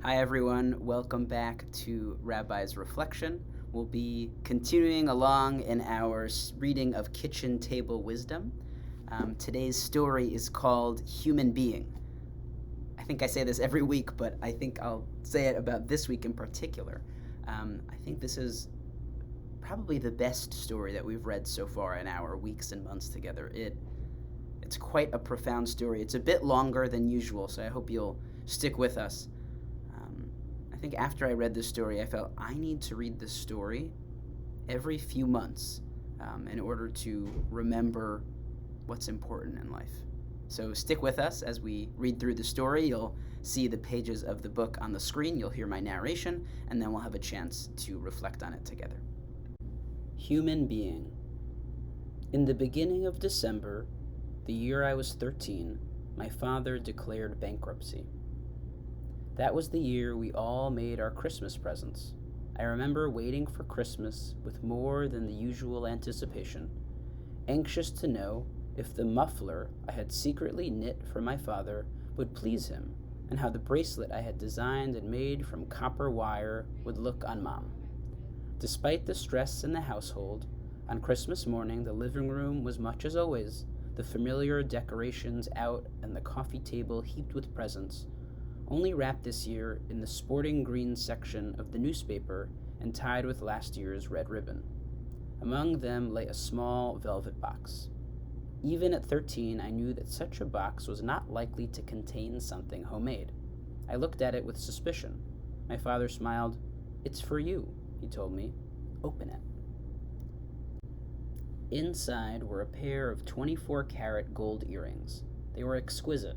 Hi, everyone. Welcome back to Rabbi's Reflection. We'll be continuing along in our reading of Kitchen Table Wisdom. Today's story is called Human Being. I think I say this every week, but I think I'll say it about this week in particular. I think this is probably the best story that we've read so far in our weeks and months together. It's quite a profound story. It's a bit longer than usual, so I hope you'll stick with us. I think after I read this story, I felt I need to read this story every few months in order to remember what's important in life. So stick with us as we read through the story. You'll see the pages of the book on the screen. You'll hear my narration, and then we'll have a chance to reflect on it together. Human Being. In the beginning of December, the year I was 13, my father declared bankruptcy. That was the year we all made our Christmas presents. I remember waiting for Christmas with more than the usual anticipation, anxious to know if the muffler I had secretly knit for my father would please him, and how the bracelet I had designed and made from copper wire would look on Mom. Despite the stress in the household, on Christmas morning the living room was much as always, the familiar decorations out and the coffee table heaped with presents, only wrapped this year in the sporting green section of the newspaper and tied with last year's red ribbon. Among them lay a small velvet box. Even at 13, I knew that such a box was not likely to contain something homemade. I looked at it with suspicion. My father smiled. "It's for you," he told me. "Open it." Inside were a pair of 24-karat gold earrings. They were exquisite.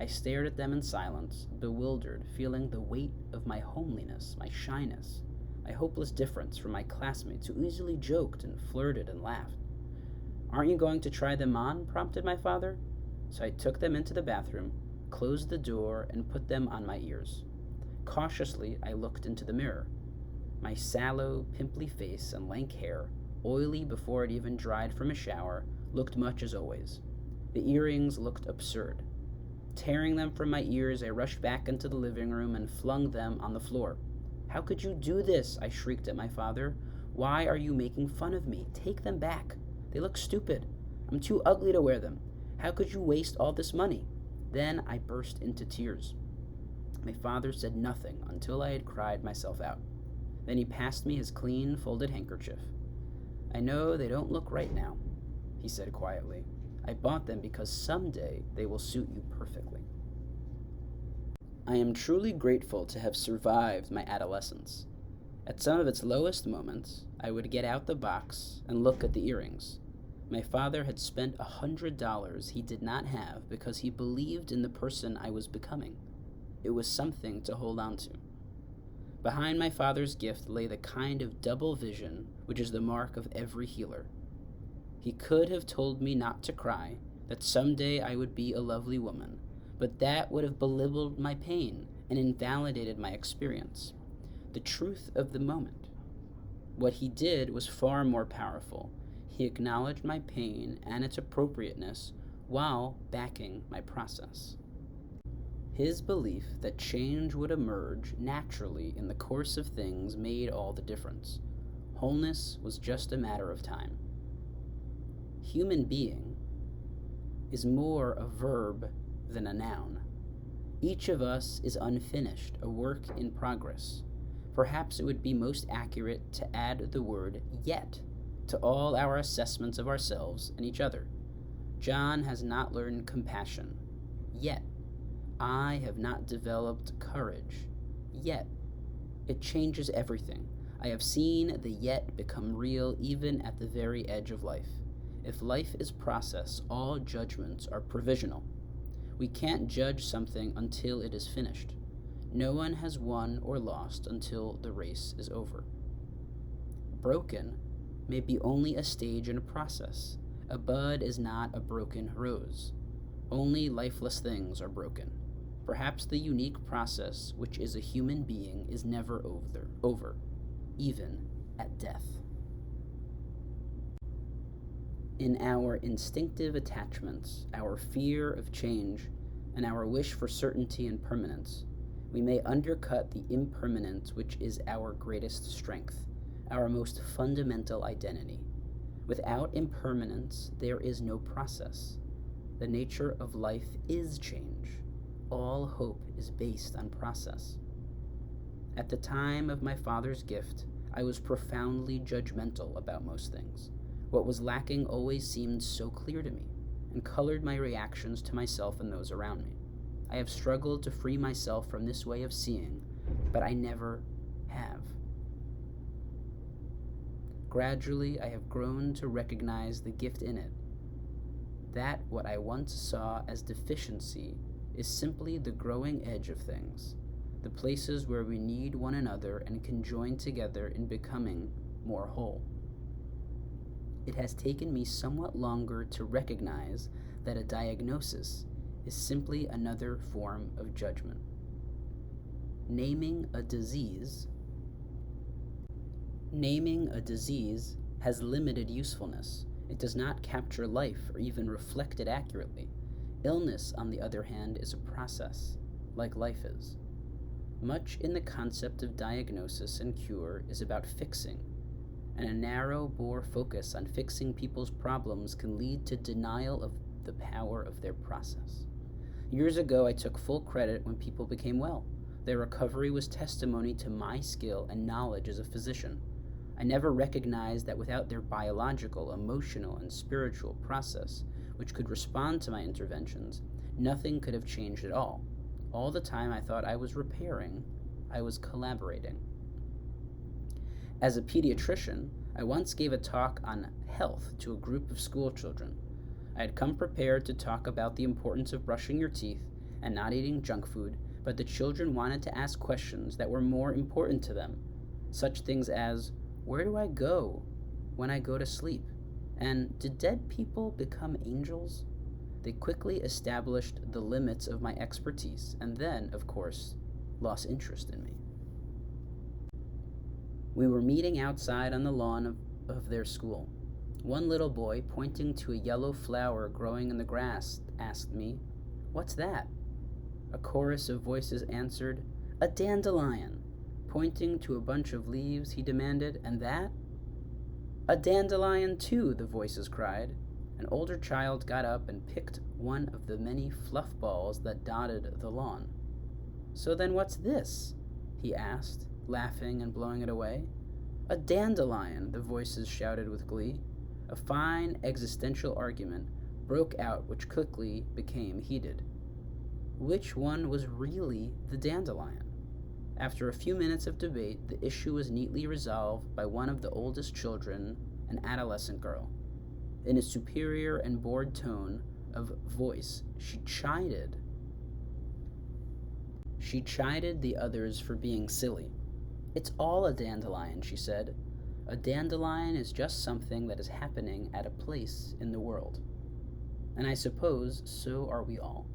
I stared at them in silence, bewildered, feeling the weight of my homeliness, my shyness, my hopeless difference from my classmates who easily joked and flirted and laughed. "Aren't you going to try them on?" prompted my father. So I took them into the bathroom, closed the door, and put them on my ears. Cautiously, I looked into the mirror. My sallow, pimply face and lank hair, oily before it even dried from a shower, looked much as always. The earrings looked absurd. Tearing them from my ears, I rushed back into the living room and flung them on the floor. "How could you do this?" I shrieked at my father. "Why are you making fun of me? Take them back. They look stupid. I'm too ugly to wear them. How could you waste all this money?" Then I burst into tears. My father said nothing until I had cried myself out. Then he passed me his clean, folded handkerchief. "I know they don't look right now," he said quietly. "I bought them because someday they will suit you perfectly." I am truly grateful to have survived my adolescence. At some of its lowest moments, I would get out the box and look at the earrings. My father had spent $100 he did not have because he believed in the person I was becoming. It was something to hold on to. Behind my father's gift lay the kind of double vision which is the mark of every healer. He could have told me not to cry, that someday I would be a lovely woman, but that would have belittled my pain and invalidated my experience, the truth of the moment. What he did was far more powerful. He acknowledged my pain and its appropriateness while backing my process. His belief that change would emerge naturally in the course of things made all the difference. Wholeness was just a matter of time. Human being is more a verb than a noun. Each of us is unfinished, a work in progress. Perhaps it would be most accurate to add the word yet to all our assessments of ourselves and each other. John has not learned compassion yet. I have not developed courage yet. It changes everything. I have seen the yet become real even at the very edge of life. If life is process, all judgments are provisional. We can't judge something until it is finished. No one has won or lost until the race is over. Broken may be only a stage in a process. A bud is not a broken rose. Only lifeless things are broken. Perhaps the unique process which is a human being is never over, even at death. In our instinctive attachments, our fear of change, and our wish for certainty and permanence, We may undercut the impermanent, which is our greatest strength, our most fundamental identity. Without impermanence, there is no process. The nature of life is change. All hope is based on process. At the time of my father's gift, I was profoundly judgmental about most things. What was lacking always seemed so clear to me, and colored my reactions to myself and those around me. I have struggled to free myself from this way of seeing, but I never have. Gradually, I have grown to recognize the gift in it, that what I once saw as deficiency is simply the growing edge of things, the places where we need one another and can join together in becoming more whole. It has taken me somewhat longer to recognize that a diagnosis is simply another form of judgment. Naming a disease has limited usefulness. It does not capture life or even reflect it accurately. Illness, on the other hand, is a process, like life is. Much in the concept of diagnosis and cure is about fixing, and a narrow-bore focus on fixing people's problems can lead to denial of the power of their process. Years ago, I took full credit when people became well. Their recovery was testimony to my skill and knowledge as a physician. I never recognized that without their biological, emotional, and spiritual process, which could respond to my interventions, nothing could have changed at all. All the time I thought I was repairing, I was collaborating. As a pediatrician, I once gave a talk on health to a group of school children. I had come prepared to talk about the importance of brushing your teeth and not eating junk food, but the children wanted to ask questions that were more important to them, such things as, where do I go when I go to sleep? And did dead people become angels? They quickly established the limits of my expertise and then, of course, lost interest in me. We were meeting outside on the lawn of their school. One little boy, pointing to a yellow flower growing in the grass, asked me, "What's that?" A chorus of voices answered, "A dandelion." Pointing to a bunch of leaves, he demanded, "And that?" "A dandelion too," the voices cried. An older child got up and picked one of the many fluff balls that dotted the lawn. "So then what's this?" he asked, laughing and blowing it away. "A dandelion," the voices shouted with glee. A fine existential argument broke out which quickly became heated. Which one was really the dandelion? After a few minutes of debate, the issue was neatly resolved by one of the oldest children, an adolescent girl. In a superior and bored tone of voice, she chided the others for being silly. "It's all a dandelion," she said. "A dandelion is just something that is happening at a place in the world." And I suppose so are we all.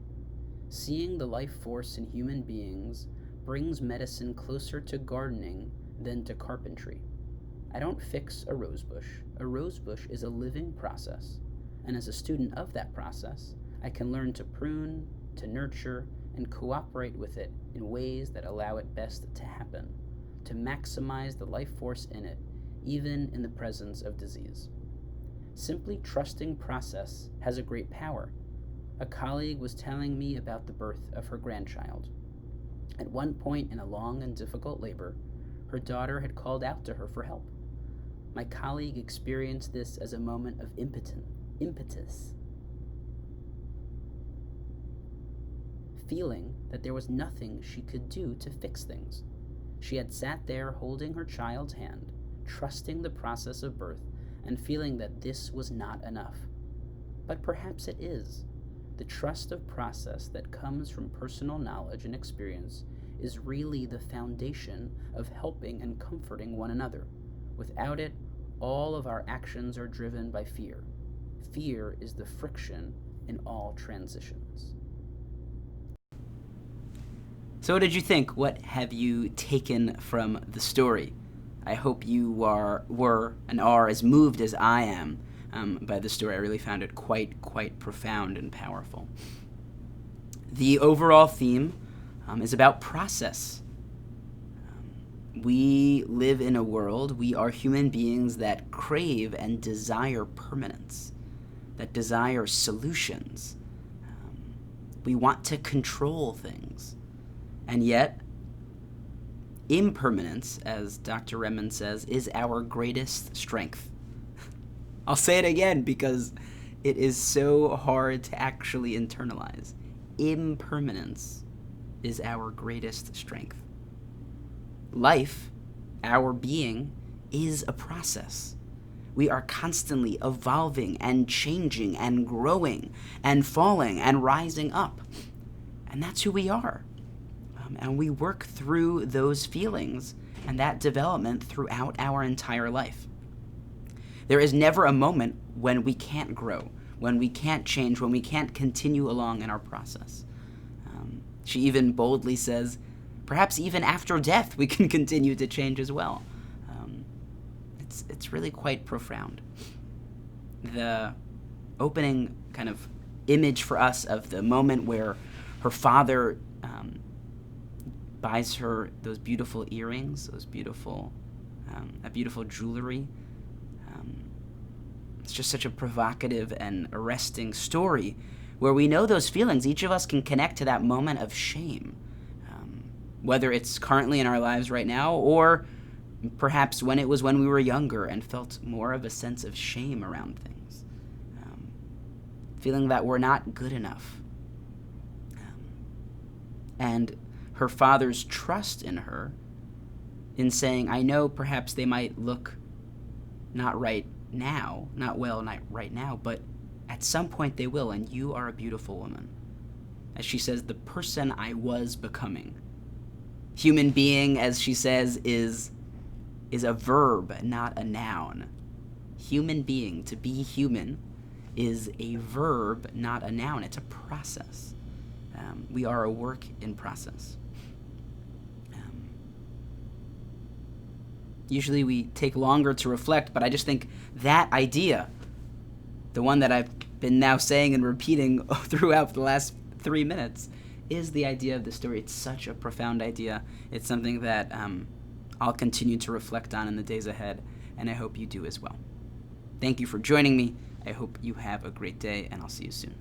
Seeing the life force in human beings brings medicine closer to gardening than to carpentry. I don't fix a rosebush. A rosebush is a living process, and as a student of that process, I can learn to prune, to nurture, and cooperate with it in ways that allow it best to happen, to maximize the life force in it, even in the presence of disease. Simply trusting process has a great power. A colleague was telling me about the birth of her grandchild. At one point in a long and difficult labor, her daughter had called out to her for help. My colleague experienced this as a moment of impetus, feeling that there was nothing she could do to fix things. She had sat there holding her child's hand, trusting the process of birth, and feeling that this was not enough. But perhaps it is. The trust of process that comes from personal knowledge and experience is really the foundation of helping and comforting one another. Without it, all of our actions are driven by fear. Fear is the friction in all transitions. So what did you think? What have you taken from the story? I hope you were and are as moved as I am by the story. I really found it quite profound and powerful. The overall theme is about process. We live in a world, we are human beings that crave and desire permanence, that desire solutions. We want to control things. And yet, impermanence, as Dr. Remen says, is our greatest strength. I'll say it again because it is so hard to actually internalize. Impermanence is our greatest strength. Life, our being, is a process. We are constantly evolving and changing and growing and falling and rising up. And that's who we are. And we work through those feelings and that development throughout our entire life. There is never a moment when we can't grow, when we can't change, when we can't continue along in our process. She even boldly says, perhaps even after death we can continue to change as well. It's really quite profound. The opening kind of image for us of the moment where her father buys her those beautiful earrings, that beautiful jewelry. It's just such a provocative and arresting story where we know those feelings. Each of us can connect to that moment of shame, whether it's currently in our lives right now or perhaps when it was when we were younger and felt more of a sense of shame around things, feeling that we're not good enough. And her father's trust in her in saying, I know perhaps they might look not right now, not right now, but at some point they will, and you are a beautiful woman. As she says, the person I was becoming. Human being, as she says, is a verb, not a noun. Human being, to be human, is a verb, not a noun. It's a process. We are a work in process. Usually we take longer to reflect, but I just think that idea, the one that I've been now saying and repeating throughout the last 3 minutes, is the idea of the story. It's such a profound idea. It's something that I'll continue to reflect on in the days ahead, and I hope you do as well. Thank you for joining me. I hope you have a great day, and I'll see you soon.